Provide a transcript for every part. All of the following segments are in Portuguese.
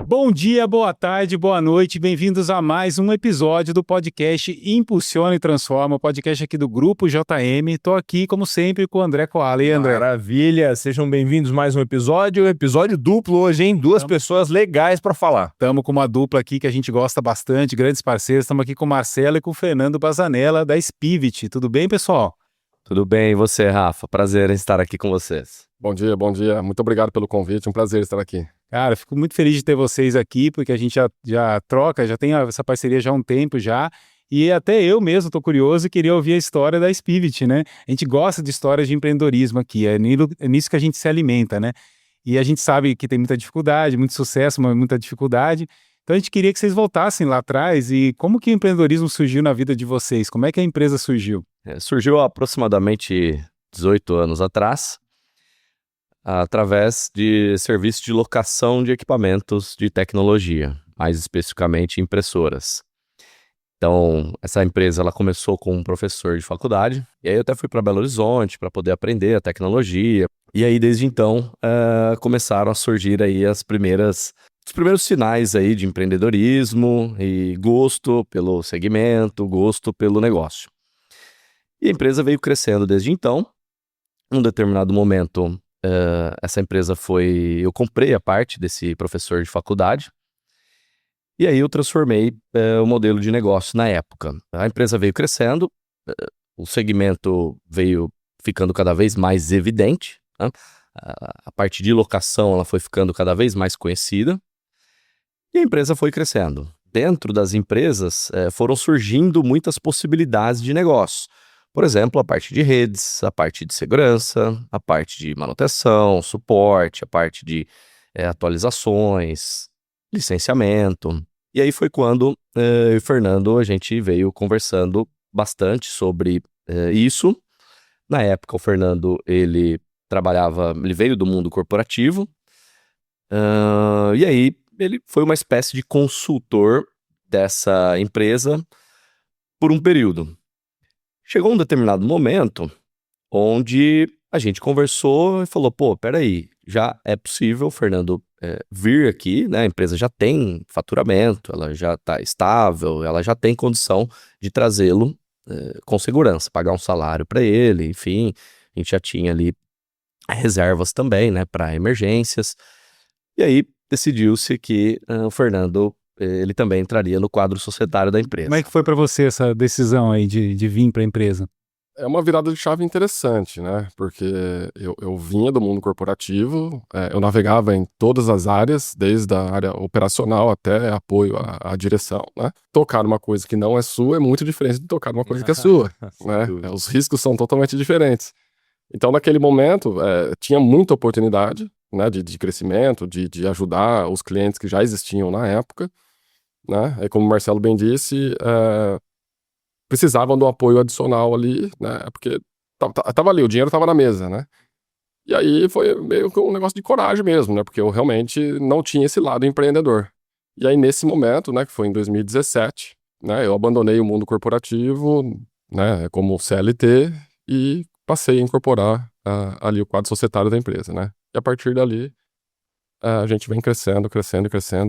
Bom dia, boa tarde, boa noite, bem-vindos a mais um episódio do podcast Impulsiona e Transforma, o podcast aqui do Grupo JM. Estou aqui, como sempre, com o André Koala. E André? Maravilha, sejam bem-vindos a mais um episódio duplo hoje, hein? Duas pessoas legais para falar. Estamos com uma dupla aqui que a gente gosta bastante, grandes parceiros. Estamos aqui com o Marcelo e com o Fernando Bazanella, da Spivit. Tudo bem, pessoal? Tudo bem, e você, Rafa? Prazer em estar aqui com vocês. Bom dia, bom dia. Muito obrigado pelo convite, um prazer estar aqui. Cara, fico muito feliz de ter vocês aqui, porque a gente já troca, já tem essa parceria já há um tempo já, e até eu mesmo estou curioso e queria ouvir a história da Spivit, né? A gente gosta de histórias de empreendedorismo aqui, é nisso que a gente se alimenta, né? E a gente sabe que tem muita dificuldade, muito sucesso, mas muita dificuldade. Então a gente queria que vocês voltassem lá atrás e como que o empreendedorismo surgiu na vida de vocês? Como é que a empresa surgiu? Surgiu há aproximadamente 18 anos atrás, através de serviço de locação de equipamentos de tecnologia, mais especificamente impressoras. Então, essa empresa ela começou com um professor de faculdade, e aí eu até fui para Belo Horizonte para poder aprender a tecnologia. E aí, desde então, começaram a surgir aí os primeiros sinais aí de empreendedorismo e gosto pelo segmento, gosto pelo negócio. E a empresa veio crescendo desde então. Em um determinado momento, essa empresa eu comprei a parte desse professor de faculdade, e aí eu transformei o modelo de negócio na época. A empresa veio crescendo, o segmento veio ficando cada vez mais evidente, né? A parte de locação ela foi ficando cada vez mais conhecida, e a empresa foi crescendo. Dentro das empresas foram surgindo muitas possibilidades de negócio. Por exemplo, a parte de redes, a parte de segurança, a parte de manutenção, suporte, a parte de atualizações, licenciamento. E aí foi quando eu e o Fernando, a gente veio conversando bastante sobre isso. Na época, o Fernando, ele veio do mundo corporativo, e aí ele foi uma espécie de consultor dessa empresa por um período. Chegou um determinado momento onde a gente conversou e falou, peraí, já é possível o Fernando vir aqui, né? A empresa já tem faturamento, ela já está estável, ela já tem condição de trazê-lo com segurança, pagar um salário para ele, enfim, a gente já tinha ali reservas também, né, para emergências. E aí decidiu-se que o Fernando ele também entraria no quadro societário da empresa. Como é que foi para você essa decisão aí de vir para a empresa? É uma virada de chave interessante, né? Porque eu vinha do mundo corporativo, eu navegava em todas as áreas, desde a área operacional até apoio à direção, né? Tocar numa coisa que não é sua é muito diferente de tocar numa coisa que é sua, né? Os riscos são totalmente diferentes. Então, naquele momento, tinha muita oportunidade, né, de crescimento, de ajudar os clientes que já existiam na época, né? E como o Marcelo bem disse, precisavam de um apoio adicional ali, né? Porque tava ali, o dinheiro tava na mesa, né? E aí foi meio que um negócio de coragem mesmo, né? Porque eu realmente não tinha esse lado empreendedor. E aí nesse momento, né, que foi em 2017, né, eu abandonei o mundo corporativo, né, como CLT e passei a incorporar ali o quadro societário da empresa, né? E a partir dali, a gente vem crescendo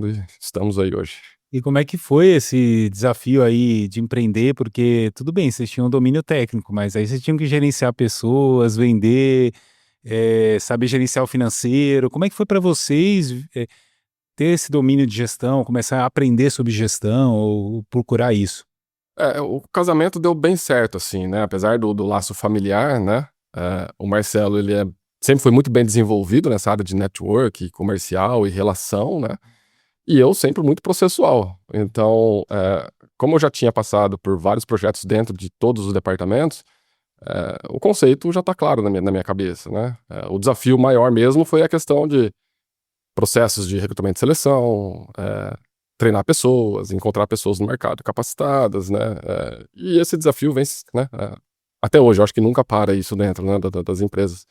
e estamos aí hoje. E como é que foi esse desafio aí de empreender? Porque, tudo bem, vocês tinham domínio técnico, mas aí vocês tinham que gerenciar pessoas, vender, saber gerenciar o financeiro. Como é que foi para vocês ter esse domínio de gestão, começar a aprender sobre gestão ou procurar isso? O casamento deu bem certo, assim, né? Apesar do laço familiar, né? O Marcelo, ele sempre foi muito bem desenvolvido nessa área de network, comercial e relação, né? E eu sempre muito processual. Então, como eu já tinha passado por vários projetos dentro de todos os departamentos, o conceito já está claro na minha cabeça, né? O desafio maior mesmo foi a questão de processos de recrutamento e seleção, treinar pessoas, encontrar pessoas no mercado capacitadas, né? E esse desafio vem, né? Até hoje, eu acho que nunca para isso dentro, né, das empresas.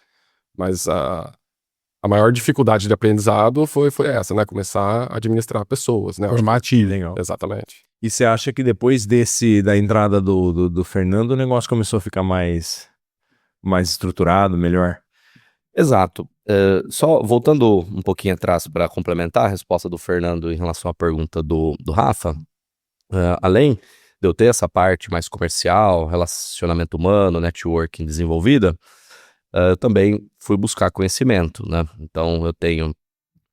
Mas a maior dificuldade de aprendizado foi essa, né? Começar a administrar pessoas, né? Formar time, legal. Exatamente. E você acha que depois da entrada do Fernando, o negócio começou a ficar mais mais estruturado, melhor? Exato. Só voltando um pouquinho atrás para complementar a resposta do Fernando em relação à pergunta do Rafa, além de eu ter essa parte mais comercial, relacionamento humano, networking desenvolvida, eu também fui buscar conhecimento, né? Então eu tenho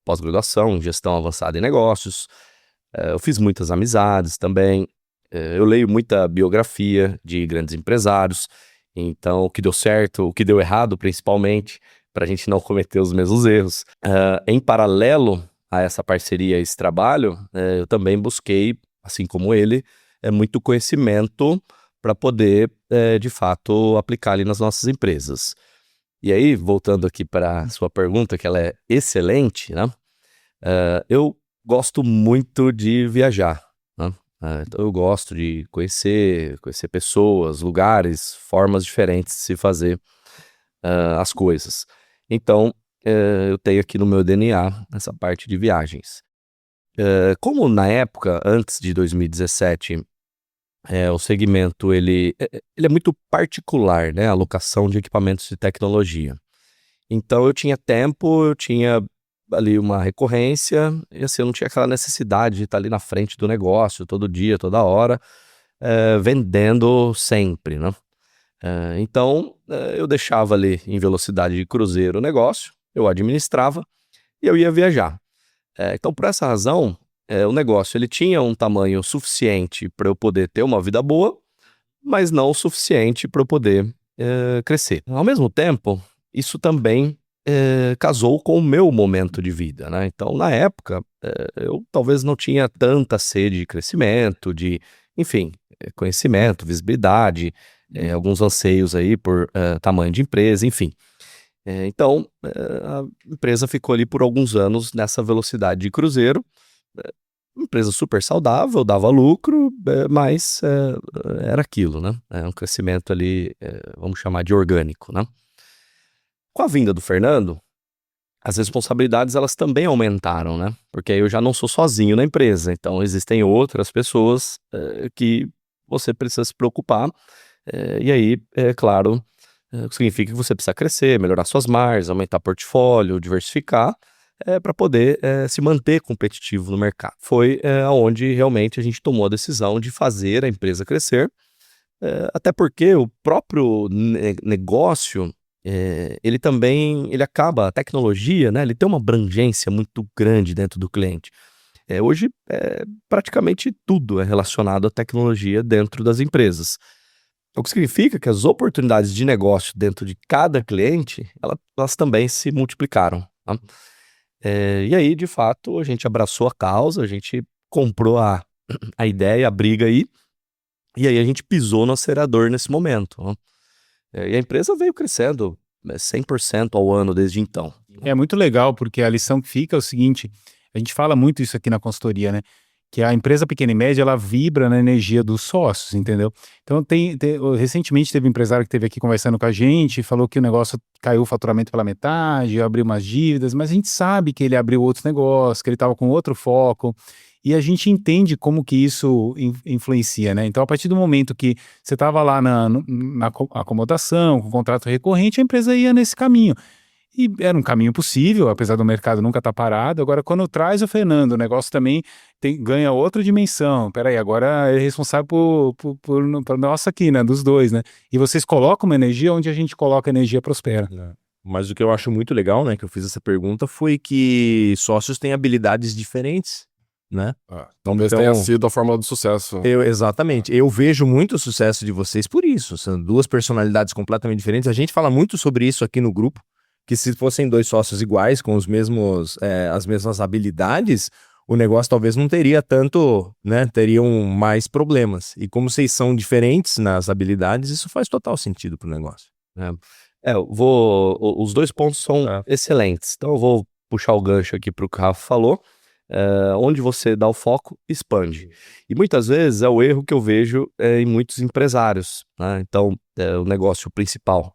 pós-graduação em gestão avançada em negócios, eu fiz muitas amizades também, eu leio muita biografia de grandes empresários, então o que deu certo, o que deu errado principalmente, para a gente não cometer os mesmos erros. Em paralelo a essa parceria, esse trabalho, eu também busquei, assim como ele, muito conhecimento para poder, de fato, aplicar ali nas nossas empresas. E aí, voltando aqui para a sua pergunta, que ela é excelente, né? Eu gosto muito de viajar, né? Então eu gosto de conhecer pessoas, lugares, formas diferentes de se fazer as coisas. Então, eu tenho aqui no meu DNA essa parte de viagens. Como na época, antes de 2017, o segmento ele é muito particular, né? A alocação de equipamentos de tecnologia. Então eu tinha tempo, eu tinha ali uma recorrência, e assim, eu não tinha aquela necessidade de estar ali na frente do negócio todo dia, toda hora, vendendo sempre, né? Então, eu deixava ali em velocidade de cruzeiro o negócio, eu administrava e eu ia viajar. Então, por essa razão, o negócio ele tinha um tamanho suficiente para eu poder ter uma vida boa, mas não o suficiente para eu poder crescer. Ao mesmo tempo, isso também casou com o meu momento de vida, né? Então, na época, eu talvez não tinha tanta sede de crescimento, de, enfim, conhecimento, visibilidade, alguns anseios aí por tamanho de empresa, enfim. Então, a empresa ficou ali por alguns anos nessa velocidade de cruzeiro, empresa super saudável, dava lucro, mas era aquilo, né? Um crescimento ali, vamos chamar de orgânico, né? Com a vinda do Fernando, as responsabilidades elas também aumentaram, né? Porque aí eu já não sou sozinho na empresa, então existem outras pessoas que você precisa se preocupar, e aí, claro, significa que você precisa crescer, melhorar suas margens, aumentar portfólio, diversificar, para poder se manter competitivo no mercado. Foi onde realmente a gente tomou a decisão de fazer a empresa crescer, até porque o próprio negócio, ele também, a tecnologia, né, ele tem uma abrangência muito grande dentro do cliente. Hoje, praticamente tudo é relacionado à tecnologia dentro das empresas. O que significa que as oportunidades de negócio dentro de cada cliente, elas também se multiplicaram, tá? E aí, de fato, a gente abraçou a causa, a gente comprou a ideia, a briga aí, e aí a gente pisou no acelerador nesse momento, né? E a empresa veio crescendo 100% ao ano desde então. É muito legal, porque a lição que fica é o seguinte, a gente fala muito isso aqui na consultoria, né? Que a empresa pequena e média, ela vibra na energia dos sócios, entendeu? Então, recentemente teve um empresário que esteve aqui conversando com a gente, falou que o negócio caiu o faturamento pela metade, abriu umas dívidas, mas a gente sabe que ele abriu outros negócios, que ele estava com outro foco, e a gente entende como que isso influencia, né? Então, a partir do momento que você estava lá na acomodação, com contrato recorrente, a empresa ia nesse caminho. E era um caminho possível, apesar do mercado nunca estar parado. Agora, quando traz o Fernando, o negócio também ganha outra dimensão. Peraí, agora é responsável por nossa aqui, né? Dos dois, né? E vocês colocam uma energia onde a gente coloca energia prospera. Mas o que eu acho muito legal, né, que eu fiz essa pergunta, foi que sócios têm habilidades diferentes, né? Talvez tenha sido a fórmula do sucesso. Exatamente. Eu vejo muito o sucesso de vocês por isso. São duas personalidades completamente diferentes. A gente fala muito sobre isso aqui no grupo, que se fossem dois sócios iguais, com as mesmas habilidades, o negócio talvez não teria tanto, né? Teriam mais problemas. E como vocês são diferentes nas habilidades, isso faz total sentido pro negócio. Os dois pontos são excelentes. Então eu vou puxar o gancho aqui pro que o Rafa falou. Onde você dá o foco, expande. E muitas vezes é o erro que eu vejo em muitos empresários, né? Então, o negócio principal,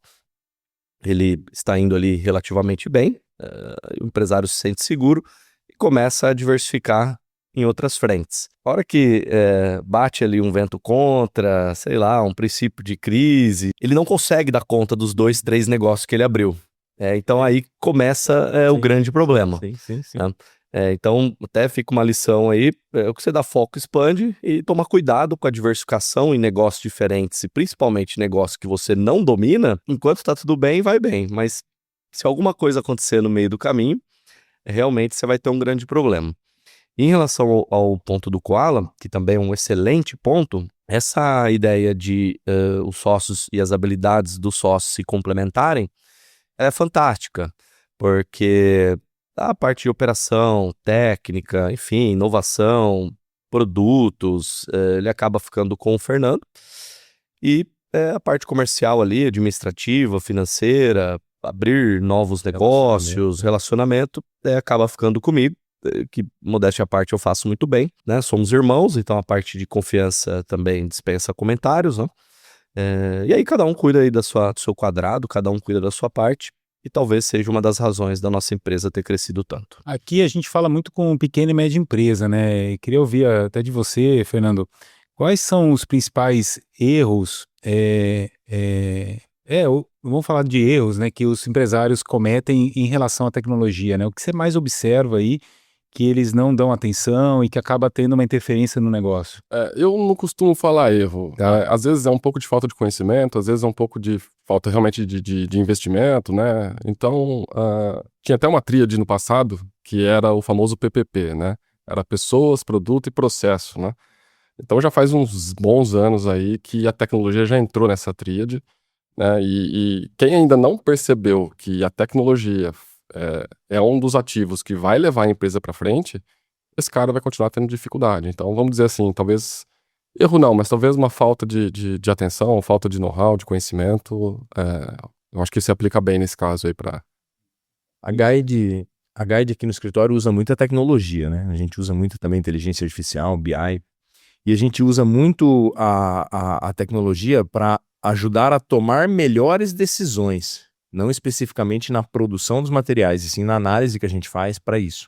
ele está indo ali relativamente bem, o empresário se sente seguro e começa a diversificar em outras frentes. A hora que bate ali um vento contra, sei lá, um princípio de crise, ele não consegue dar conta dos 2, 3 negócios que ele abriu. Então aí começa o grande problema. Sim. Né? Então até fica uma lição aí, o que você dá foco expande e toma cuidado com a diversificação em negócios diferentes e principalmente negócios que você não domina, enquanto tá tudo bem, vai bem, mas se alguma coisa acontecer no meio do caminho, realmente você vai ter um grande problema. Em relação ao ponto do Koala, que também é um excelente ponto, essa ideia de os sócios e as habilidades dos sócios se complementarem é fantástica, porque a parte de operação, técnica, enfim, inovação, produtos, ele acaba ficando com o Fernando, e a parte comercial ali, administrativa, financeira, abrir novos negócios, relacionamento, acaba ficando comigo, que modéstia à parte eu faço muito bem, né? Somos irmãos, então a parte de confiança também dispensa comentários, né? E aí cada um cuida aí do seu quadrado, cada um cuida da sua parte, e talvez seja uma das razões da nossa empresa ter crescido tanto. Aqui a gente fala muito com pequena e média empresa, né? E queria ouvir até de você, Fernando, quais são os principais erros, vamos falar de erros, né, que os empresários cometem em relação à tecnologia, né? O que você mais observa aí que eles não dão atenção e que acaba tendo uma interferência no negócio? Eu não costumo falar erro. Às vezes é um pouco de falta de conhecimento, às vezes é um pouco de falta realmente de investimento, né? Então, tinha até uma tríade no passado, que era o famoso PPP, né? Era pessoas, produto e processo, né? Então já faz uns bons anos aí que a tecnologia já entrou nessa tríade, né? E quem ainda não percebeu que a tecnologia é um dos ativos que vai levar a empresa para frente, esse cara vai continuar tendo dificuldade. Então, vamos dizer assim, talvez, erro não, mas talvez uma falta de atenção, falta de know-how, de conhecimento, eu acho que se aplica bem nesse caso aí para... A Guide aqui no escritório usa muita tecnologia, né? A gente usa muito também inteligência artificial, BI, e a gente usa muito a tecnologia para ajudar a tomar melhores decisões, não especificamente na produção dos materiais, e sim na análise que a gente faz para isso.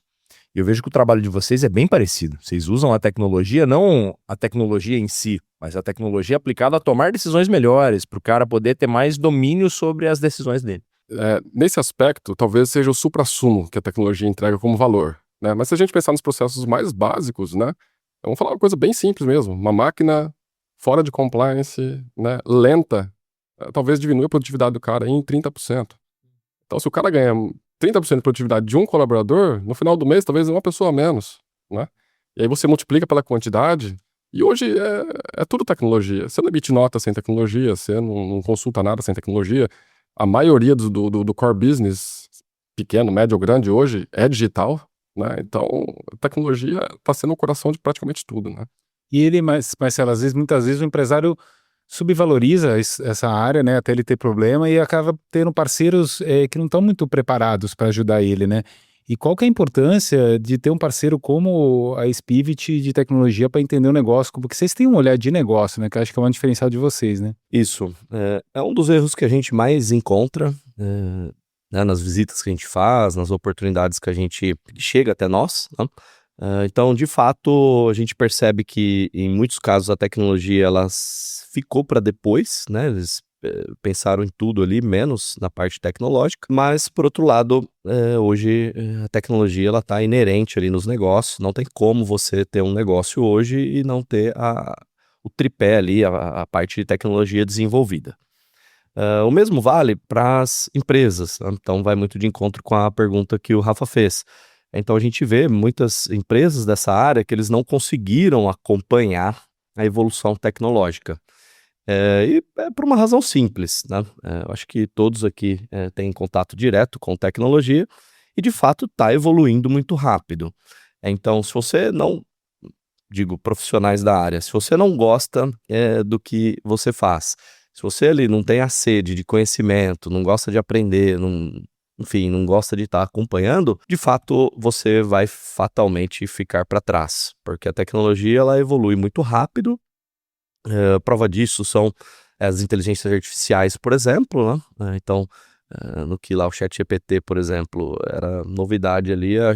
E eu vejo que o trabalho de vocês é bem parecido. Vocês usam a tecnologia, não a tecnologia em si, mas a tecnologia aplicada a tomar decisões melhores, para o cara poder ter mais domínio sobre as decisões dele. Nesse aspecto, talvez seja o suprassumo que a tecnologia entrega como valor, né? Mas se a gente pensar nos processos mais básicos, né? Vamos falar uma coisa bem simples mesmo. Uma máquina fora de compliance, né? Lenta, talvez diminua a produtividade do cara em 30%. Então, se o cara ganha 30% de produtividade de um colaborador, no final do mês, talvez uma pessoa a menos, né? E aí você multiplica pela quantidade, e hoje é tudo tecnologia. Você não emite nota sem tecnologia, você não consulta nada sem tecnologia. A maioria do core business, pequeno, médio ou grande, hoje é digital, né? Então, a tecnologia está sendo o coração de praticamente tudo, né? E ele, Marcelo, muitas vezes o empresário subvaloriza essa área, né, até ele ter problema, e acaba tendo parceiros que não estão muito preparados para ajudar ele, né? E qual que é a importância de ter um parceiro como a Spivit de tecnologia para entender o negócio? Porque vocês têm um olhar de negócio, né, que eu acho que é um diferencial de vocês, né? Isso. É um dos erros que a gente mais encontra né, nas visitas que a gente faz, nas oportunidades que a gente chega até nós, né? Então, de fato, a gente percebe que, em muitos casos, a tecnologia ela ficou para depois, né? Eles pensaram em tudo ali, menos na parte tecnológica. Mas, por outro lado, hoje a tecnologia ela está inerente ali nos negócios. Não tem como você ter um negócio hoje e não ter o tripé ali, a parte de tecnologia desenvolvida. O mesmo vale para as empresas, né? Então, vai muito de encontro com a pergunta que o Rafa fez. Então a gente vê muitas empresas dessa área que eles não conseguiram acompanhar a evolução tecnológica. E é por uma razão simples, né? Eu acho que todos aqui têm contato direto com tecnologia e de fato está evoluindo muito rápido. Então, se você não, digo profissionais da área, se você não gosta do que você faz, se você ali não tem a sede de conhecimento, não gosta de aprender, enfim, não gosta de estar acompanhando, de fato você vai fatalmente ficar para trás, porque a tecnologia ela evolui muito rápido. Prova disso são as inteligências artificiais, por exemplo, né? Então, no que lá o ChatGPT, por exemplo, era novidade ali há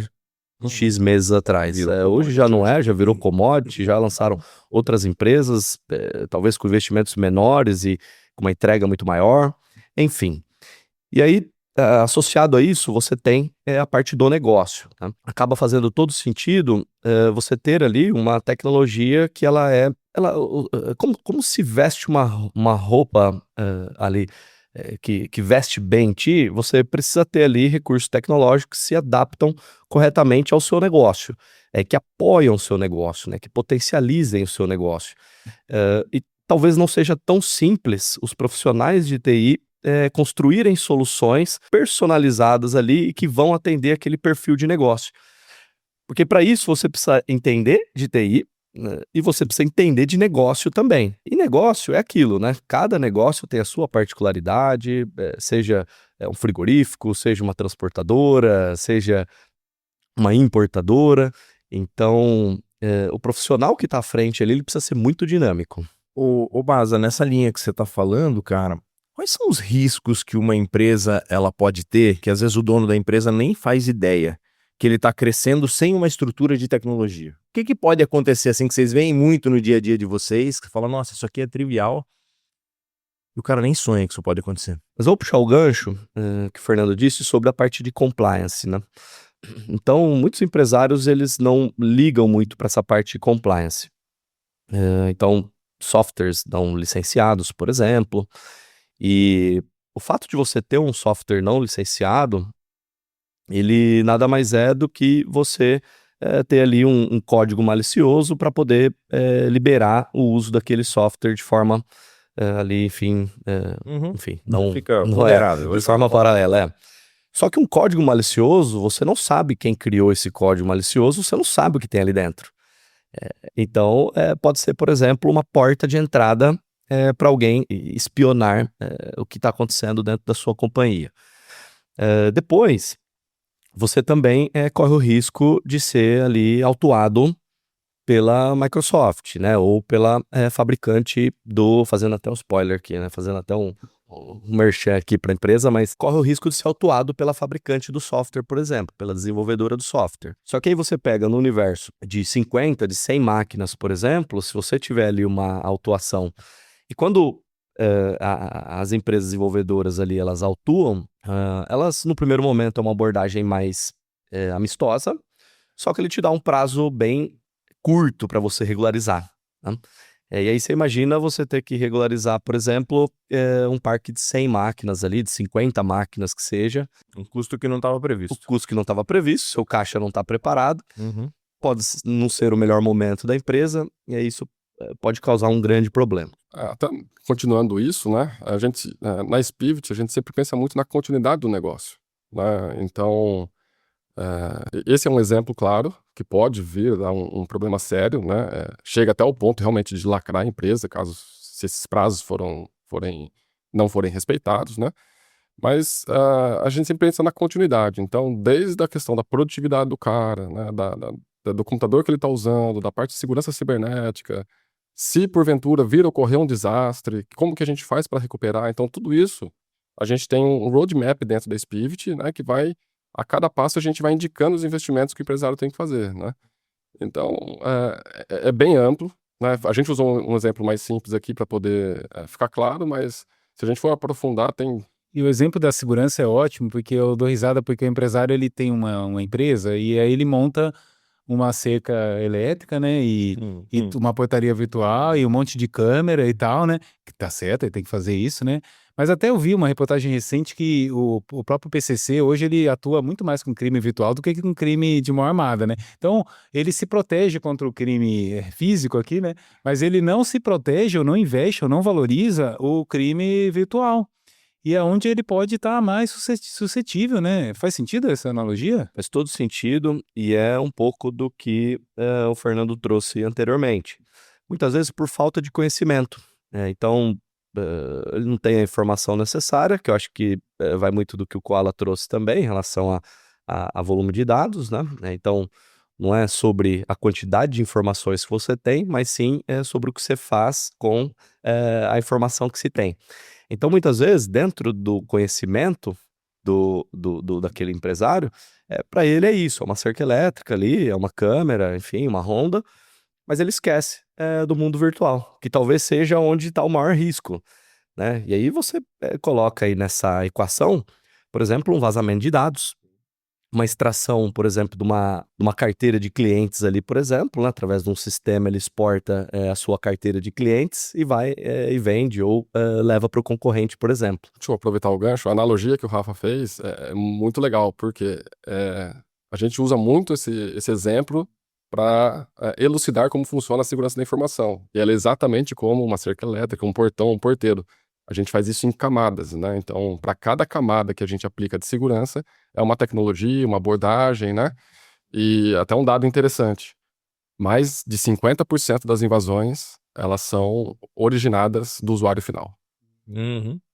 X meses atrás. Virou Hoje já não é, já virou commodity, já lançaram outras empresas, talvez com investimentos menores e com uma entrega muito maior, enfim. E aí, associado a isso, você tem a parte do negócio. Tá? Acaba fazendo todo sentido você ter ali uma tecnologia que como se veste uma roupa ali que veste bem em ti, você precisa ter ali recursos tecnológicos que se adaptam corretamente ao seu negócio, que apoiam o seu negócio, né, que potencializem o seu negócio. E talvez não seja tão simples os profissionais de TI construírem soluções personalizadas ali e que vão atender aquele perfil de negócio. Porque para isso você precisa entender de TI, né, e você precisa entender de negócio também. E negócio é aquilo, né? Cada negócio tem a sua particularidade, seja um frigorífico, seja uma transportadora, seja uma importadora. Então, o profissional que está à frente ali, ele precisa ser muito dinâmico. Ô Baza, nessa linha que você tá falando, cara, quais são os riscos que uma empresa ela pode ter, que às vezes o dono da empresa nem faz ideia, que ele tá crescendo sem uma estrutura de tecnologia? O que pode acontecer assim, que vocês veem muito no dia a dia de vocês, que falam, nossa, isso aqui é trivial, e o cara nem sonha que isso pode acontecer? Mas vou puxar o gancho que o Fernando disse sobre a parte de compliance, né? Então, muitos empresários, eles não ligam muito para essa parte de compliance. Então, softwares não licenciados, por exemplo, e o fato de você ter um software não licenciado, ele nada mais é do que você ter ali um código malicioso para poder liberar o uso daquele software de forma ali, enfim, não Fica não vulnerável. de forma paralela, Só que um código malicioso, você não sabe quem criou esse código malicioso, você não sabe o que tem ali dentro. Então, pode ser, por exemplo, uma porta de entrada para alguém espionar o que está acontecendo dentro da sua companhia. Depois, você também corre o risco de ser ali autuado pela Microsoft, né? Ou pela fabricante fazendo até um spoiler aqui, né? Fazendo até um merchan aqui para a empresa, mas corre o risco de ser autuado pela fabricante do software, por exemplo, pela desenvolvedora do software. Só que aí você pega no universo de 50, de 100 máquinas, por exemplo, se você tiver ali uma autuação, e quando as empresas desenvolvedoras ali, elas autuam, elas no primeiro momento é uma abordagem mais amistosa, só que ele te dá um prazo bem curto para você regularizar, né? E aí você imagina você ter que regularizar, por exemplo, um parque de 100 máquinas ali, de 50 máquinas que seja. Um custo que não estava O previsto. custo que não estava previsto, seu caixa não está preparado, Uhum. pode não ser o melhor momento da empresa, e aí isso pode causar um grande problema. Até continuando isso, né, a gente, na Spivit, a gente sempre pensa muito na continuidade do negócio, né? Então, esse é um exemplo claro que pode vir a dar um problema sério, né? Chega até o ponto realmente de lacrar a empresa, se esses prazos não forem respeitados, né? Mas a gente sempre pensa na continuidade. Então, desde a questão da produtividade do cara, né, do computador que ele está usando, da parte de segurança cibernética, se porventura vir a ocorrer um desastre, como que a gente faz para recuperar? Então, tudo isso, a gente tem um roadmap dentro da Spivit, né, que vai, a cada passo a gente vai indicando os investimentos que o empresário tem que fazer, né? Então, é bem amplo, né? A gente usou um exemplo mais simples aqui para poder ficar claro, mas se a gente for aprofundar, tem... E o exemplo da segurança é ótimo, porque eu dou risada porque o empresário ele tem uma empresa e aí ele monta uma cerca elétrica, né, e uma portaria virtual e um monte de câmera e tal, né, que tá certo, ele tem que fazer isso, né, mas até eu vi uma reportagem recente que o próprio PCC hoje ele atua muito mais com crime virtual do que com crime de mão armada, né, então ele se protege contra o crime físico aqui, né, mas ele não se protege ou não investe ou não valoriza o crime virtual. E é onde ele pode estar mais suscetível, né? Faz sentido essa analogia? Faz todo sentido e é um pouco do que o Fernando trouxe anteriormente. Muitas vezes por falta de conhecimento, né? Então, ele não tem a informação necessária, que eu acho que vai muito do que o Koala trouxe também em relação a volume de dados, né? Então, não é sobre a quantidade de informações que você tem, mas sim sobre o que você faz com a informação que se tem. Então, muitas vezes, dentro do conhecimento, daquele empresário, para ele é isso, é uma cerca elétrica ali, é uma câmera, enfim, uma Honda, mas ele esquece do mundo virtual, que talvez seja onde está o maior risco, né? E aí você coloca aí nessa equação, por exemplo, um vazamento de dados, uma extração, por exemplo, de uma carteira de clientes ali, por exemplo, né? Através de um sistema ele exporta a sua carteira de clientes e vai e vende ou leva para o concorrente, por exemplo. Deixa eu aproveitar o gancho. A analogia que o Rafa fez é muito legal, porque a gente usa muito esse exemplo para elucidar como funciona a segurança da informação. E ela é exatamente como uma cerca elétrica, um portão, um porteiro. A gente faz isso em camadas, né? Então, para cada camada que a gente aplica de segurança, é uma tecnologia, uma abordagem, né? E até um dado interessante. Mais de 50% das invasões, elas são originadas do usuário final.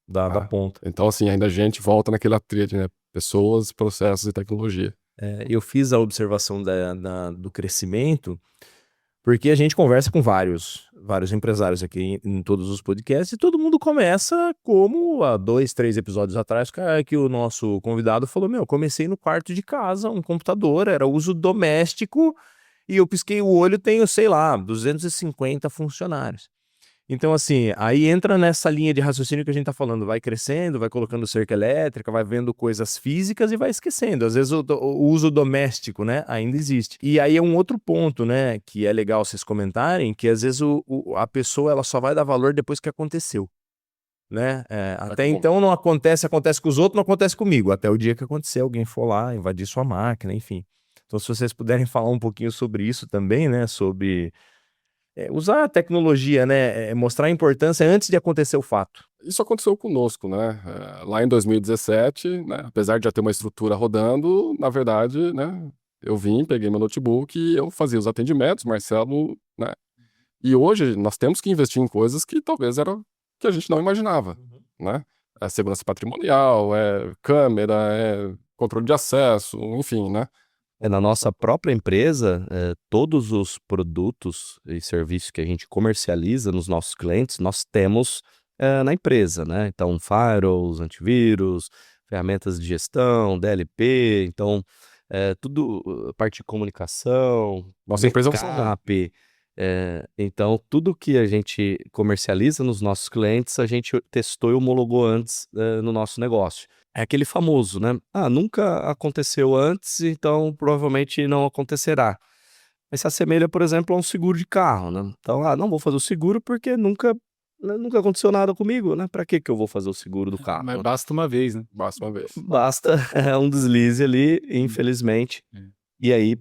Da ponta. Então, assim, ainda a gente volta naquela tríade, né? Pessoas, processos e tecnologia. Eu fiz a observação do crescimento, porque a gente conversa com vários empresários aqui em todos os podcasts, e todo mundo começa como há 2, 3 episódios atrás, que o nosso convidado falou, comecei no quarto de casa, um computador, era uso doméstico, e eu pisquei o olho, tenho, sei lá, 250 funcionários. Então, assim, aí entra nessa linha de raciocínio que a gente tá falando, vai crescendo, vai colocando cerca elétrica, vai vendo coisas físicas e vai esquecendo. Às vezes o uso doméstico, né, ainda existe. E aí é um outro ponto, né, que é legal vocês comentarem, que às vezes a pessoa ela só vai dar valor depois que aconteceu, né? Até então não acontece com os outros, não acontece comigo. Até o dia que acontecer, alguém for lá, invadir sua máquina, enfim. Então, se vocês puderem falar um pouquinho sobre isso também, né, sobre... usar a tecnologia, né? Mostrar a importância antes de acontecer o fato. Isso aconteceu conosco, né? Lá em 2017, né? Apesar de já ter uma estrutura rodando, na verdade, né? Eu peguei meu notebook e eu fazia os atendimentos, Marcelo, né? E hoje nós temos que investir em coisas que talvez era que a gente não imaginava, né? Segurança patrimonial, câmera, controle de acesso, enfim, né? Na nossa própria empresa, todos os produtos e serviços que a gente comercializa nos nossos clientes, nós temos na empresa, né? Então, firewalls, antivírus, ferramentas de gestão, DLP, então, tudo, parte de comunicação, Nossa empresa é um backup, então, tudo que a gente comercializa nos nossos clientes, a gente testou e homologou antes no nosso negócio. É aquele famoso, né? Nunca aconteceu antes, então provavelmente não acontecerá. Mas se assemelha, por exemplo, a um seguro de carro, né? Então, não vou fazer o seguro porque nunca aconteceu nada comigo, né? Pra que eu vou fazer o seguro do carro? Mas basta uma vez, né? Basta uma vez. Basta um deslize ali, infelizmente. E aí,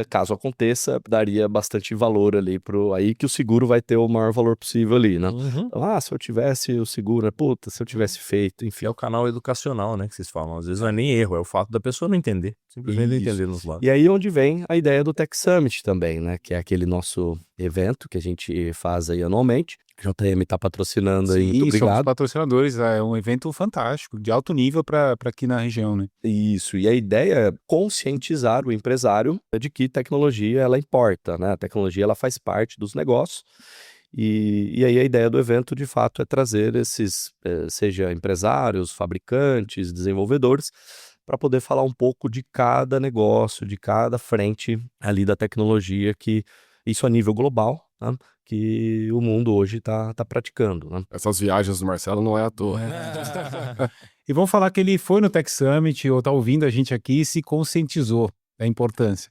caso aconteça, daria bastante valor ali aí que o seguro vai ter o maior valor possível ali, né? Então, se eu tivesse o seguro, se eu tivesse feito, enfim. É o canal educacional, né, que vocês falam. Às vezes não é nem erro, é o fato da pessoa não entender. Simplesmente não entender nos lados. E aí onde vem a ideia do Tech Summit também, né? Que é aquele nosso evento que a gente faz aí anualmente. A JM está patrocinando aí, muito obrigado. Somos patrocinadores, é um evento fantástico, de alto nível para aqui na região, né? Isso, e a ideia é conscientizar o empresário de que tecnologia ela importa, né? A tecnologia ela faz parte dos negócios. E aí a ideia do evento, de fato, é trazer esses, seja empresários, fabricantes, desenvolvedores, para poder falar um pouco de cada negócio, de cada frente ali da tecnologia, que isso a nível global, né? Que o mundo hoje está praticando, né? Essas viagens do Marcelo não é à toa. E vamos falar que ele foi no Tech Summit, ou está ouvindo a gente aqui, e se conscientizou da importância.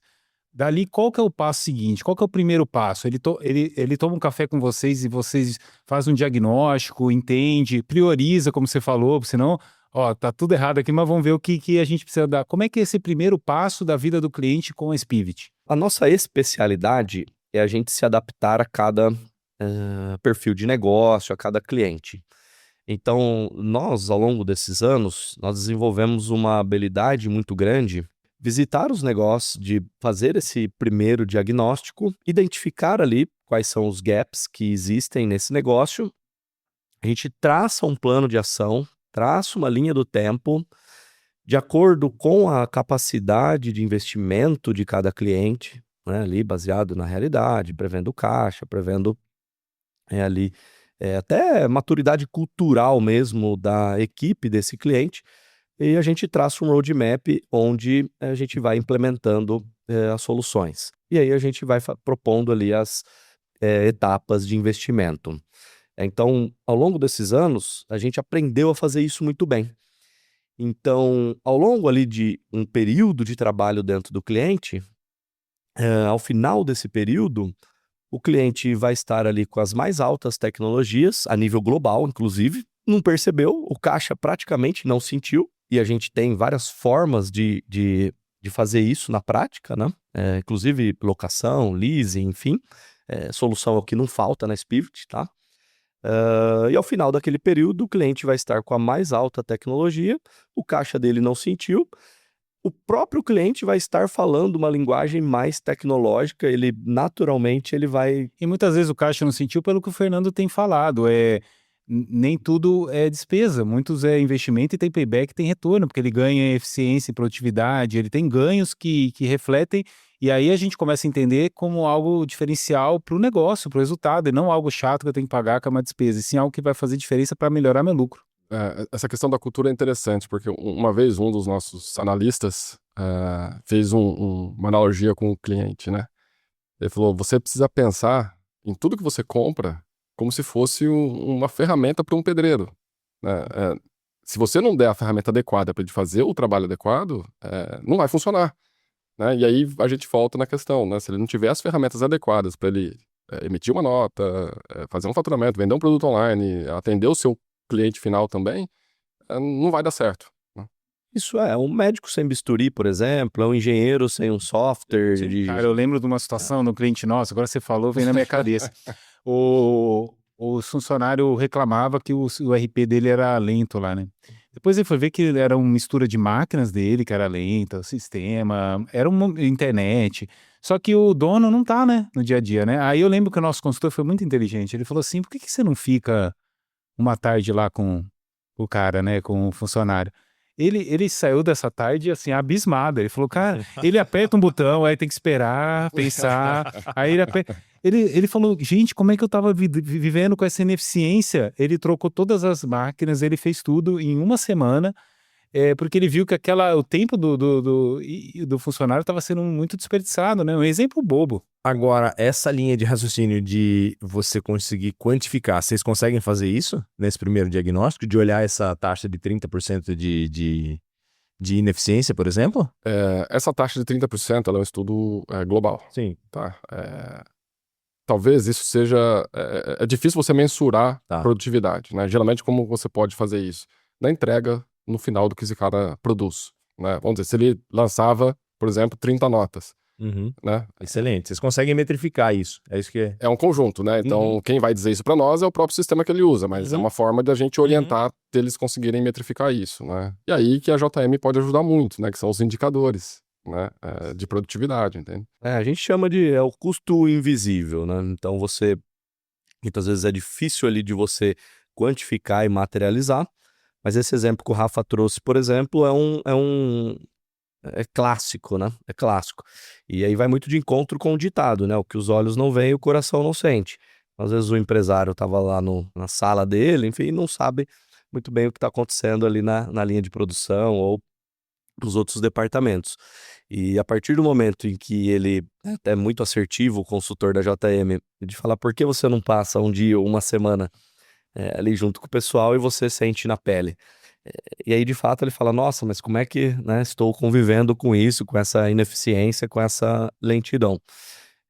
Dali, qual que é o passo seguinte? Qual que é o primeiro passo? Ele toma um café com vocês e vocês fazem um diagnóstico, entende, prioriza, como você falou, senão, tá tudo errado aqui, mas vamos ver o que a gente precisa dar. Como é que é esse primeiro passo da vida do cliente com a Spivit? A nossa especialidade é a gente se adaptar a cada perfil de negócio, a cada cliente. Então, nós, ao longo desses anos, nós desenvolvemos uma habilidade muito grande visitar os negócios, de fazer esse primeiro diagnóstico, identificar ali quais são os gaps que existem nesse negócio. A gente traça um plano de ação, traça uma linha do tempo, de acordo com a capacidade de investimento de cada cliente, né, ali baseado na realidade, prevendo caixa, prevendo ali até maturidade cultural mesmo da equipe desse cliente, e a gente traça um roadmap onde a gente vai implementando as soluções. E aí a gente vai propondo ali as etapas de investimento. Então, ao longo desses anos, a gente aprendeu a fazer isso muito bem. Então, ao longo ali de um período de trabalho dentro do cliente, ao final desse período, o cliente vai estar ali com as mais altas tecnologias, a nível global, inclusive, não percebeu, o caixa praticamente não sentiu, e a gente tem várias formas de fazer isso na prática, né? Inclusive locação, leasing, enfim, solução é o que não falta na Spivit, tá? E ao final daquele período, o cliente vai estar com a mais alta tecnologia, o caixa dele não sentiu, o próprio cliente vai estar falando uma linguagem mais tecnológica, ele naturalmente ele vai... E muitas vezes o caixa não sentiu pelo que o Fernando tem falado, nem tudo é despesa, muitos é investimento e tem payback, tem retorno, porque ele ganha eficiência e produtividade, ele tem ganhos que refletem, e aí a gente começa a entender como algo diferencial para o negócio, para o resultado, e não algo chato que eu tenho que pagar com uma despesa, e sim algo que vai fazer diferença para melhorar meu lucro. Essa questão da cultura é interessante, porque uma vez um dos nossos analistas fez uma analogia com o cliente, né? Ele falou, você precisa pensar em tudo que você compra como se fosse uma ferramenta para um pedreiro, né? Se você não der a ferramenta adequada para ele fazer o trabalho adequado, não vai funcionar, né? E aí a gente volta na questão, né? Se ele não tiver as ferramentas adequadas para ele emitir uma nota, fazer um faturamento, vender um produto online, atender o seu cliente final também, não vai dar certo, né? Isso é um médico sem bisturi, por exemplo, é um engenheiro sem um software de... Cara, eu lembro de uma situação no cliente nosso, agora você falou, vem na minha cabeça. O funcionário reclamava que o RP dele era lento lá, né? Depois ele foi ver que era uma mistura de máquinas dele, que era lenta, o sistema, era uma internet. Só que o dono não tá, né, no dia a dia, né? Aí eu lembro que o nosso consultor foi muito inteligente. Ele falou assim, por que você não fica uma tarde lá com o cara, né, com o funcionário? Ele saiu dessa tarde, assim, abismado. Ele falou, cara, ele aperta um botão, aí tem que esperar, pensar. Aí ele aperta... Ele falou, gente, como é que eu tava vivendo com essa ineficiência? Ele trocou todas as máquinas, ele fez tudo em uma semana, porque ele viu que o tempo do funcionário estava sendo muito desperdiçado, né? Um exemplo bobo. Agora, essa linha de raciocínio de você conseguir quantificar, vocês conseguem fazer isso nesse primeiro diagnóstico? De olhar essa taxa de 30% de ineficiência, por exemplo? Essa taxa de 30% ela é um estudo global. Sim. Tá? Talvez isso seja... É difícil você mensurar produtividade, né? Geralmente, como você pode fazer isso? Na entrega, no final do que esse cara produz, né? Vamos dizer, se ele lançava, por exemplo, 30 notas, né? Excelente. Vocês conseguem metrificar isso. É isso que é. É um conjunto, né? Então, quem vai dizer isso para nós é o próprio sistema que ele usa, mas é uma forma de a gente orientar deles conseguirem metrificar isso, né? E aí que a JM pode ajudar muito, né? Que são os indicadores, né? De produtividade, entende? A gente chama de o custo invisível, né? Então muitas vezes é difícil ali de você quantificar e materializar, mas esse exemplo que o Rafa trouxe, por exemplo, é clássico, né? É clássico. E aí vai muito de encontro com o ditado, né? O que os olhos não veem, o coração não sente. Às vezes o empresário estava lá na sala dele, enfim, não sabe muito bem o que está acontecendo ali na linha de produção ou nos outros departamentos. E a partir do momento em que ele é muito assertivo, o consultor da JM, de falar por que você não passa um dia ou uma semana ali junto com o pessoal e você sente na pele. E aí, de fato, ele fala, nossa, mas como é que, né, estou convivendo com isso, com essa ineficiência, com essa lentidão?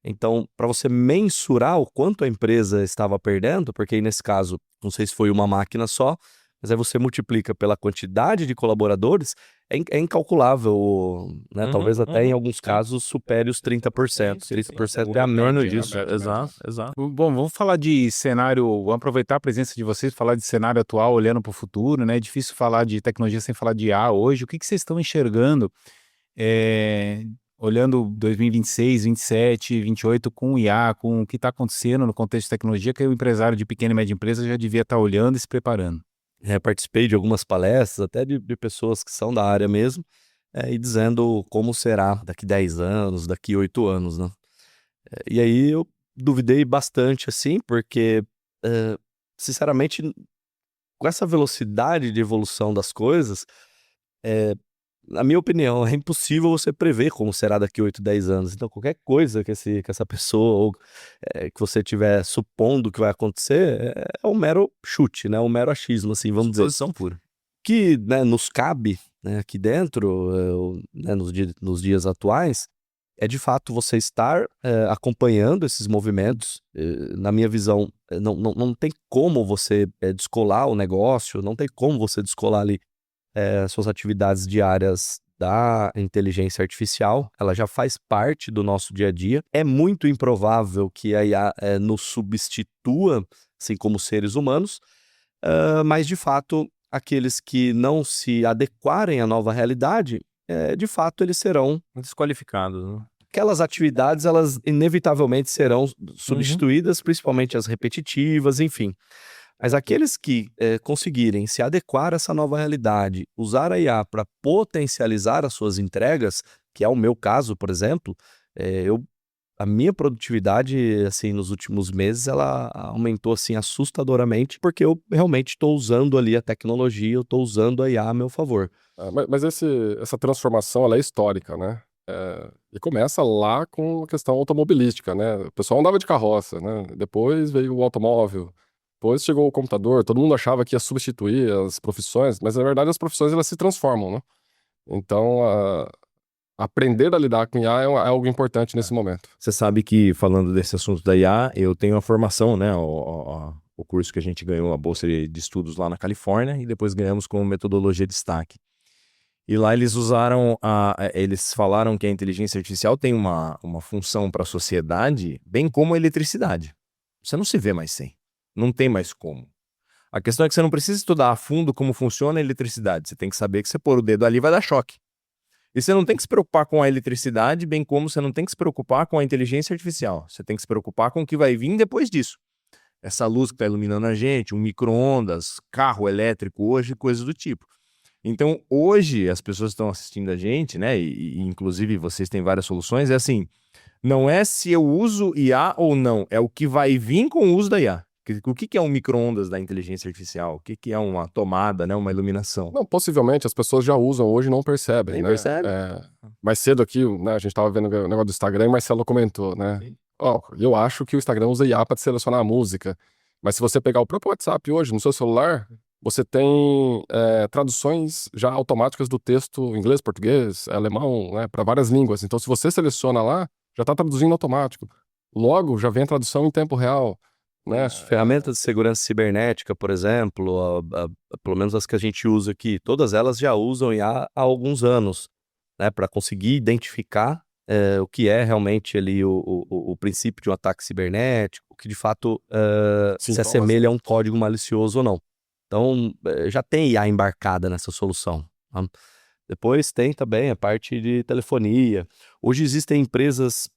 Então, para você mensurar o quanto a empresa estava perdendo, porque aí nesse caso, não sei se foi uma máquina só, mas aí você multiplica pela quantidade de colaboradores, é incalculável, né? Talvez até em alguns casos supere os 30%. 30% é a média disso. Exato, exato. Bom, vamos falar de cenário, vamos aproveitar a presença de vocês, falar de cenário atual, olhando para o futuro, né? É difícil falar de tecnologia sem falar de IA hoje. O que vocês estão enxergando, olhando 2026, 27, 28 com o IA, com o que está acontecendo no contexto de tecnologia, que o empresário de pequena e média empresa já devia estar olhando e se preparando? Participei de algumas palestras, até de pessoas que são da área mesmo, e dizendo como será daqui 10 anos, daqui 8 anos, né? E aí eu duvidei bastante, assim, porque, sinceramente, com essa velocidade de evolução das coisas, na minha opinião, é impossível você prever como será daqui 8, 10 anos. Então, qualquer coisa que essa pessoa ou que você estiver supondo que vai acontecer é um mero chute, né? Um mero achismo, assim, vamos dizer. Suposição pura. Que, né, nos cabe, né, aqui dentro, né, nos dias atuais, é de fato você estar acompanhando esses movimentos. Na minha visão, não tem como você descolar o negócio, não tem como você descolar ali suas atividades diárias da inteligência artificial. Ela já faz parte do nosso dia a dia. É muito improvável que a IA nos substitua, assim como seres humanos, mas de fato, aqueles que não se adequarem à nova realidade, de fato eles serão Desqualificados, né? aquelas atividades, elas inevitavelmente serão substituídas, principalmente as repetitivas, enfim. Mas aqueles que conseguirem se adequar a essa nova realidade, usar a IA para potencializar as suas entregas, que é o meu caso, por exemplo, a minha produtividade, assim, nos últimos meses, ela aumentou, assim, assustadoramente, porque eu realmente estou usando ali a tecnologia, eu estou usando a IA a meu favor. Mas essa transformação, ela é histórica, né? E começa lá com a questão automobilística, né? O pessoal andava de carroça, né? Depois veio o automóvel, depois chegou o computador. Todo mundo achava que ia substituir as profissões, mas na verdade as profissões elas se transformam, né? Então, aprender a lidar com IA é algo importante nesse momento. Você sabe que, falando desse assunto da IA, eu tenho a formação, né? O curso que a gente ganhou, a bolsa de estudos lá na Califórnia, e depois ganhamos como metodologia de destaque. E lá eles usaram, eles falaram que a inteligência artificial tem uma função para a sociedade, bem como a eletricidade. Você não se vê mais sem. Não tem mais como. A questão é que você não precisa estudar a fundo como funciona a eletricidade. Você tem que saber que você pôr o dedo ali vai dar choque. E você não tem que se preocupar com a eletricidade, bem como você não tem que se preocupar com a inteligência artificial. Você tem que se preocupar com o que vai vir depois disso. Essa luz que está iluminando a gente, um micro-ondas, carro elétrico hoje, coisas do tipo. Então, hoje, as pessoas estão assistindo a gente, né? E inclusive vocês têm várias soluções. É assim, não é se eu uso IA ou não, é o que vai vir com o uso da IA. O que é um micro-ondas da inteligência artificial? O que é uma tomada, né? Uma iluminação? Não, possivelmente as pessoas já usam hoje e não percebem, Nem né? percebe. Mais cedo aqui, né, a gente estava vendo o negócio do Instagram e Marcelo comentou, né? Eu acho que o Instagram usa IA para selecionar a música, mas se você pegar o próprio WhatsApp hoje no seu celular, você tem traduções já automáticas do texto inglês, português, alemão, né, para várias línguas. Então, se você seleciona lá, já está traduzindo automático. Logo, já vem a tradução em tempo real, né? As ferramentas de segurança cibernética, por exemplo, pelo menos as que a gente usa aqui, todas elas já usam IA há alguns anos, né, para conseguir identificar o que é realmente ali o princípio de um ataque cibernético, o que de fato se Sintomas. assemelha a um código malicioso ou não. Então, já tem IA embarcada nessa solução. Tá? Depois tem também a parte de telefonia. Hoje existem empresas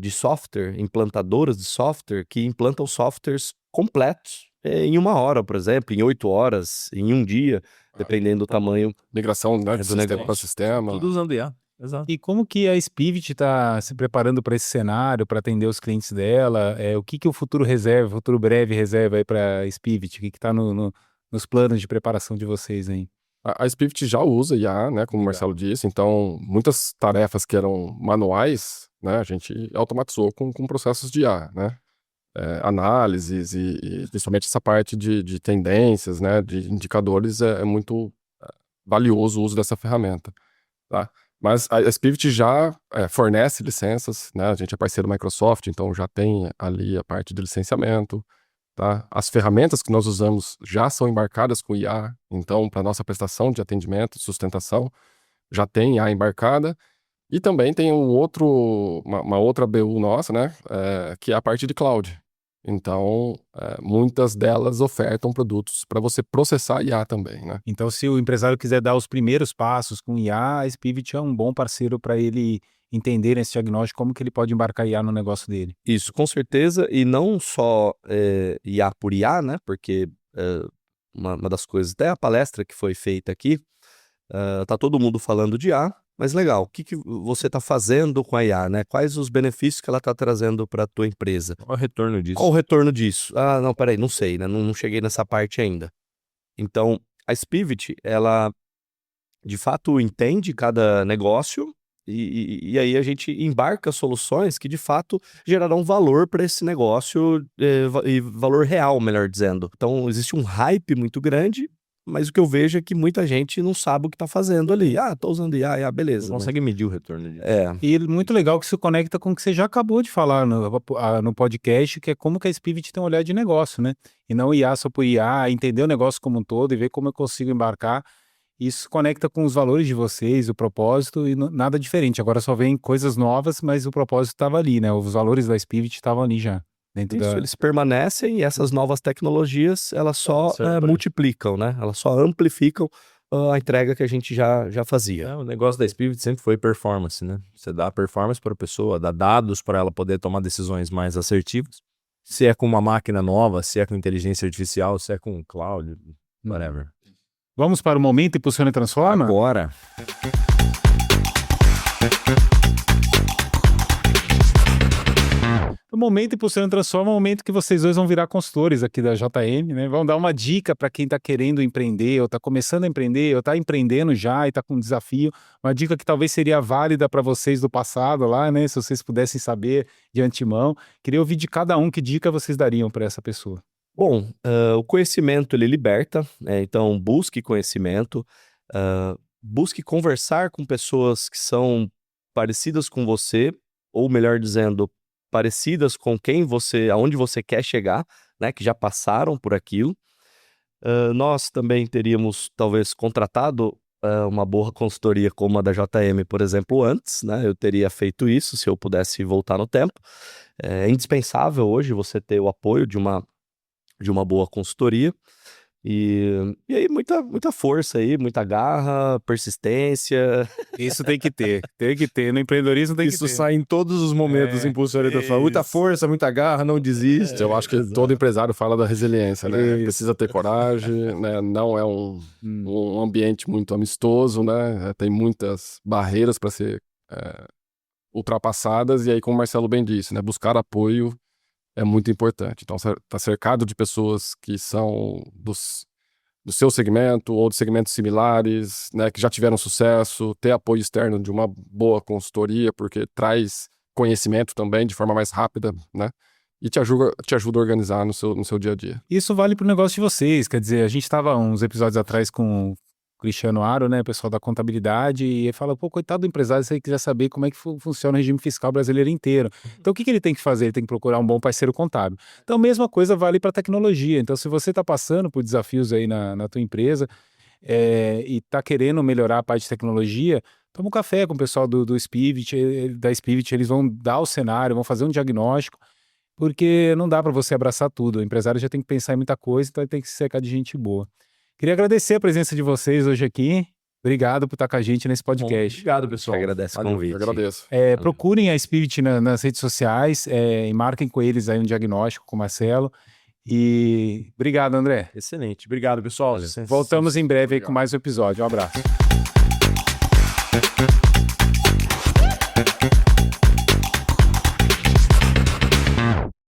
de software, implantadoras de software, que implantam softwares completos em 1 hora, por exemplo, em 8 horas, em 1 dia, dependendo do tamanho. Migração, né, de do sistema negócio. para sistema. Tudo usando IA. Exato. E como que a Spivit está se preparando para esse cenário, para atender os clientes dela? O que o futuro reserva, o futuro breve reserva aí para a Spivit? O que está nos planos de preparação de vocês aí? A Spivit já usa IA, né, como o Marcelo disse, então muitas tarefas que eram manuais, né, a gente automatizou com processos de IA, né, análises e principalmente essa parte de tendências, né, de indicadores é muito valioso o uso dessa ferramenta, tá? Mas a Spivit já fornece licenças, né, a gente é parceiro da Microsoft, então já tem ali a parte de licenciamento, tá? As ferramentas que nós usamos já são embarcadas com IA, então para nossa prestação de atendimento, sustentação, já tem IA embarcada. E também tem uma outra BU nossa, né, que é a parte de cloud. Então, muitas delas ofertam produtos para você processar IA também, né? Então, se o empresário quiser dar os primeiros passos com IA, a Spivit é um bom parceiro para ele entender esse diagnóstico, como que ele pode embarcar IA no negócio dele. Isso, com certeza, e não só IA por IA, né? Porque uma das coisas, até a palestra que foi feita aqui, tá todo mundo falando de IA, mas legal, o que você está fazendo com a IA, né? Quais os benefícios que ela está trazendo para a tua empresa? Qual é o retorno disso? Qual o retorno disso? Ah, não, peraí, não sei, né? Não cheguei nessa parte ainda. Então, a Spivit, ela de fato entende cada negócio e aí a gente embarca soluções que de fato gerarão valor para esse negócio e valor real, melhor dizendo. Então existe um hype muito grande, mas o que eu vejo é que muita gente não sabe o que está fazendo ali. Ah, tô usando IA, beleza. Não consegue medir o retorno disso. E muito legal que isso conecta com o que você já acabou de falar no podcast, que é como que a Spivit tem um olhar de negócio, né? E não IA só por IA, entender o negócio como um todo e ver como eu consigo embarcar. Isso conecta com os valores de vocês, o propósito e nada diferente. Agora só vem coisas novas, mas o propósito estava ali, né? Os valores da Spivit estavam ali já. Dentro Isso, eles permanecem e essas novas tecnologias, elas só multiplicam, né? Elas só amplificam a entrega que a gente já fazia. O negócio da Spivit sempre foi performance, né? Você dá performance para a pessoa, dá dados para ela poder tomar decisões mais assertivas. Se é com uma máquina nova, se é com inteligência artificial, se é com cloud, whatever. Vamos para o momento Impulsiona e Transforma? Agora. O momento Impulsiona e Transforma é o momento que vocês dois vão virar consultores aqui da JM, né? Vão dar uma dica para quem está querendo empreender, ou está começando a empreender, ou está empreendendo já e está com um desafio. Uma dica que talvez seria válida para vocês do passado lá, né? Se vocês pudessem saber de antemão. Queria ouvir de cada um que dica vocês dariam para essa pessoa. Bom, o conhecimento ele liberta, né? Então busque conhecimento, busque conversar com pessoas que são parecidas com você, ou melhor dizendo, parecidas com aonde você quer chegar, né? Que já passaram por aquilo. Nós também teríamos talvez contratado uma boa consultoria como a da JM, por exemplo, antes, né? Eu teria feito isso se eu pudesse voltar no tempo. É indispensável hoje você ter o apoio de uma boa consultoria e aí muita força aí, muita garra, persistência. Isso tem que ter, no empreendedorismo tem que ter. Isso sai em todos os momentos, Impulsiona e Transforma. Muita força, muita garra, não desiste. Eu acho que todo empresário fala da resiliência, né? Precisa ter coragem, né? Não é um ambiente muito amistoso, né? Tem muitas barreiras para ser ultrapassadas e aí, como o Marcelo bem disse, né? Buscar apoio é muito importante. Então, tá cercado de pessoas que são do seu segmento ou de segmentos similares, né, que já tiveram sucesso, ter apoio externo de uma boa consultoria, porque traz conhecimento também de forma mais rápida, né? E te ajuda a organizar no seu dia a dia. Isso vale para o negócio de vocês, quer dizer, a gente estava uns episódios atrás com o Cristiano Aro, né, pessoal da contabilidade, e ele fala, pô, coitado do empresário, se ele quiser saber como é que funciona o regime fiscal brasileiro inteiro. Então, o que ele tem que fazer? Ele tem que procurar um bom parceiro contábil. Então, a mesma coisa vale para a tecnologia. Então, se você está passando por desafios aí na tua empresa e está querendo melhorar a parte de tecnologia, toma um café com o pessoal da Spivit, eles vão dar o cenário, vão fazer um diagnóstico, porque não dá para você abraçar tudo. O empresário já tem que pensar em muita coisa, então ele tem que se cercar de gente boa. Queria agradecer a presença de vocês hoje aqui. Obrigado por estar com a gente nesse podcast. Obrigado, pessoal. Agradece o convite. Eu agradeço. Procurem a Spivit nas redes sociais e marquem com eles aí um diagnóstico com o Marcelo. E obrigado, André. Excelente. Obrigado, pessoal. Voltamos em breve aí com mais um episódio. Um abraço.